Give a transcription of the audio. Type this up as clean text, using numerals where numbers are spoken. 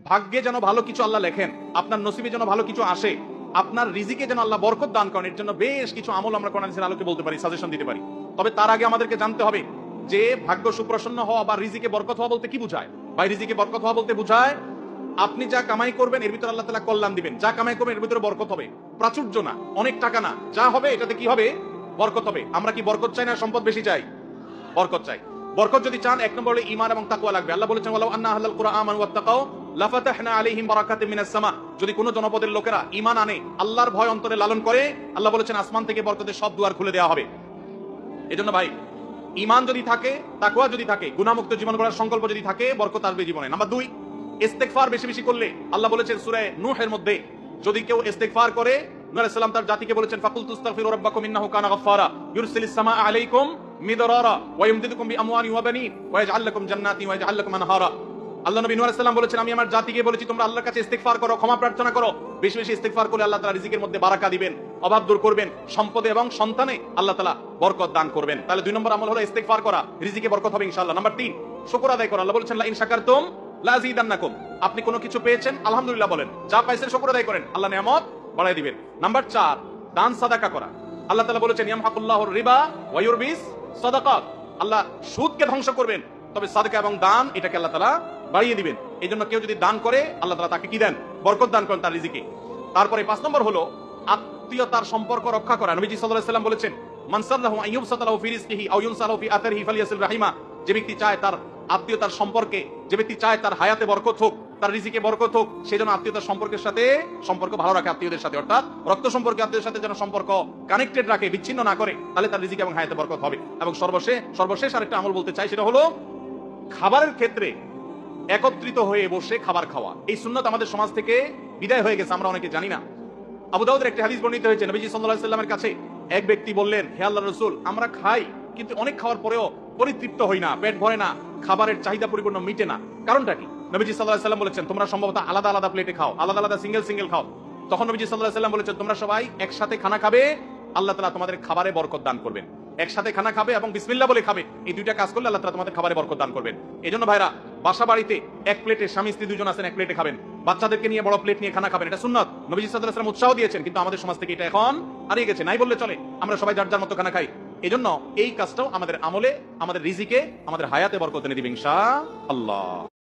ভাগ্যে যেন ভালো কিছু আল্লাহ লেখেন, আপনার নসিবে যেন ভালো কিছু আসে, আপনার রিজিকে যেন আল্লাহ বরকত দান করেন, এর জন্য বেশ কিছু আমল আমরা কোরআন হাদিসের আলোকে বলতে পারি, সাজেশন দিতে পারি। তবে তার আগে আমাদেরকে জানতে হবে যে ভাগ্য সুপ্রসন্ন হওয়া বা রিজিকে বরকত হওয়া বলতে কি বুঝায়। ভাই, রিজিকে বরকত হওয়া বলতে বুঝায় আপনি যা কামাই করবেন এর ভিতরে আল্লাহ তাআলা কল্যাণ দিবেন, যা কামাই করবেন এর ভিতরে বরকত হবে, প্রাচুর্য না, অনেক টাকা না, যা হবে এটাতে কি হবে, বরকত হবে। আমরা কি বরকত চাই না সম্পদ বেশি চাই? বরকত চাই। বরকত যদি চান, এক নম্বর হলো ঈমান এবং তাকওয়া লাগবে। আল্লাহ বলেছেন ওয়ালাউ আন্না আহলাল কুরআন আমানু ওয়াত্তাকাউ লাফাতাহনা আলাইহিম বারাকাতিম মিনাস সামা। যদি কোন জনপদের লোকেরা ঈমান আনে, আল্লাহর ভয় অন্তরে লালন করে, আল্লাহ বলেছেন আসমান থেকে বরকতের সব দুয়ার খুলে দেওয়া হবে। এজন্য ভাই, ঈমান যদি থাকে, তাকওয়া যদি থাকে, গুনাহমুক্ত জীবন গড়ার সংকল্প যদি থাকে, বরকত আসবে জীবনে। নাম্বার 2, ইস্তেগফার বেশি বেশি করলে। আল্লাহ বলেছেন সূরা নূহের মধ্যে, যদি কেউ ইস্তেগফার করে, নূহ আলাইহিস সালাম তার জাতিকে বলেছেন ফাকুল তুস্তাগফিরু রাব্বাকুম ইন্নাহু কানা গাফফারা ইউরসিলিস সামাআ আলাইকুম মিদরারা ওয়া ইমদিদুকুম বিআমওয়ালিন ওয়া বানিন ওয়া ইয়াজআল লাকুম জান্নাতিন ওয়া ইয়াজআল লাকুম আনহারা। আল্লাহ নবী নূহ আলাইহিস সালাম বলেছেন আমি আমার জাতিকে বলেছি তোমরা আল্লাহর কাছে ইস্তেগফার করো, ক্ষমা প্রার্থনা করো। বেশি বেশি ইস্তেগফার করলে আল্লাহ তাআলা রিজিকের মধ্যে বারাকা দিবেন, অভাব দূর করবেন, সম্পদে এবং সন্তানে আল্লাহ তাআলা বরকত দান করবেন। তাহলে 2 নম্বর আমল হলো ইস্তেগফার করা, রিজিকে বরকত হবে ইনশাআল্লাহ। নাম্বার 3, শুকর আদায় করা। আল্লাহ বলেছেন লা ইন শাকারতুম লাযিদান্নাকুম। আপনি কোনো কিছু পেয়েছেন, আলহামদুলিল্লাহ বলেন, যা পাইছেন শুকর আদায় করেন, আল্লাহ নিয়ামত বাড়ায় দিবেন। নাম্বার 4, দান সাদাকা করা। আল্লাহ তাআলা বলেছেন ইয়ামহাকুল্লাহুর রিবা ওয়া ইউরবিস সাদাকাত। আল্লাহ সুদকে ধ্বংস করবেন, তবে সাদকা এবং দান এটাকে আল্লাহ তাআলা বাড়িয়ে দিবেন। এইজন্য কেউ যদি দান করে, আল্লাহ তাআলা তাকে কি দেন? বরকত দান করেন তার রিজিকে। তারপরে 5 নম্বর হলো আত্মীয়তার সম্পর্ক রক্ষা করা। নবীজি সাল্লাল্লাহু আলাইহি ওয়াসাল্লাম বলেছেন মান সাল্লাহু আন ইউবসাতা লাহু ফি রিজকিহি আও ইউনসালাহু ফি আতারিহি ফালিয়াসিল রাহিমা। যে ব্যক্তি চায় তার আত্মীয়তার সম্পর্কে, যে ব্যক্তি চায় তার হায়াতে বরকত হোক, তার রিজিকে বরকত হোক, সেজন্য আত্মীয়তার সম্পর্কের সাথে সম্পর্ক ভালো রাখে, আত্মীয়দের সাথে, অর্থাৎ রক্ত সম্পর্কে আত্মীয়দের সাথে যেন সম্পর্ক কানেক্টেড রাখে, বিচ্ছিন্ন না করে, তাহলে তার রিজিকে এবং হায়াতে বরকত হবে। এবং সর্বশেষ আরেকটা আমল বলতে চাই, সেটা হলো খাবারের ক্ষেত্রে একত্রিত হয়ে বসে খাবার খাওয়া। এই সুন্নাত আমাদের সমাজ থেকে বিদায় হয়ে গেছে, আমরা অনেকে জানি না। আবু দাউদের একটা হাদিস বর্ণিত হয়েছে, নবীজি সাল্লাল্লাহু আলাইহি ওয়াসাল্লামের কাছে এক ব্যক্তি বললেন, হে আল্লাহর রাসূল, আমরা খাই কিন্তু অনেক খাওয়ার পরেও পরিতৃপ্ত হই না, পেট ভরে না, খাবারের চাহিদা পরিপূর্ণ মিটে না, কারণটা কি? নবীজি সাল্লাল্লাহু আলাইহি ওয়াসাল্লাম বলেছেন তোমরা সম্ভবত আলাদা আলাদা প্লেটে খাও, আলাদা আলাদা সিঙ্গেল খাও। তখন নবীজি সাল্লাল্লাহু আলাইহি ওয়াসাল্লাম বলেছেন তোমরা সবাই একসাথে খানা খাবে, আল্লাহ তাআলা তোমাদের খাবারে বরকত দান করবেন। একসাথে খানা খাবে এবং বিসমিল্লাহ বলে খাবে, এই দুইটা কাজ করলে আল্লাহ তাআলা তোমাদের খাবারে বরকত দান করবেন। এজন্য ভাইরা, বাসা বাড়িতে এক প্লেটে স্বামী স্ত্রী দুজন আছেন, এক প্লেটে খাবেন, বাচ্চাদেরকে নিয়ে বড় প্লেট নিয়ে খানা খাবেন, এটা সুন্নাত। নবীজি সাল্লাল্লাহু আলাইহি ওয়াসাল্লাম উৎসাহ দিয়েছেন, কিন্তু আমাদের সমাজ থেকে এটা এখন হারিয়ে গেছে, নাই বললে চলে। আমরা সবাই যার যার মতো খানা খাই। এজন্য এই কাজটাও আমাদের আমলে, আমাদের রিজিকে, আমাদের হায়াতে বরকত এনে দিবে ইনশাআল্লাহ।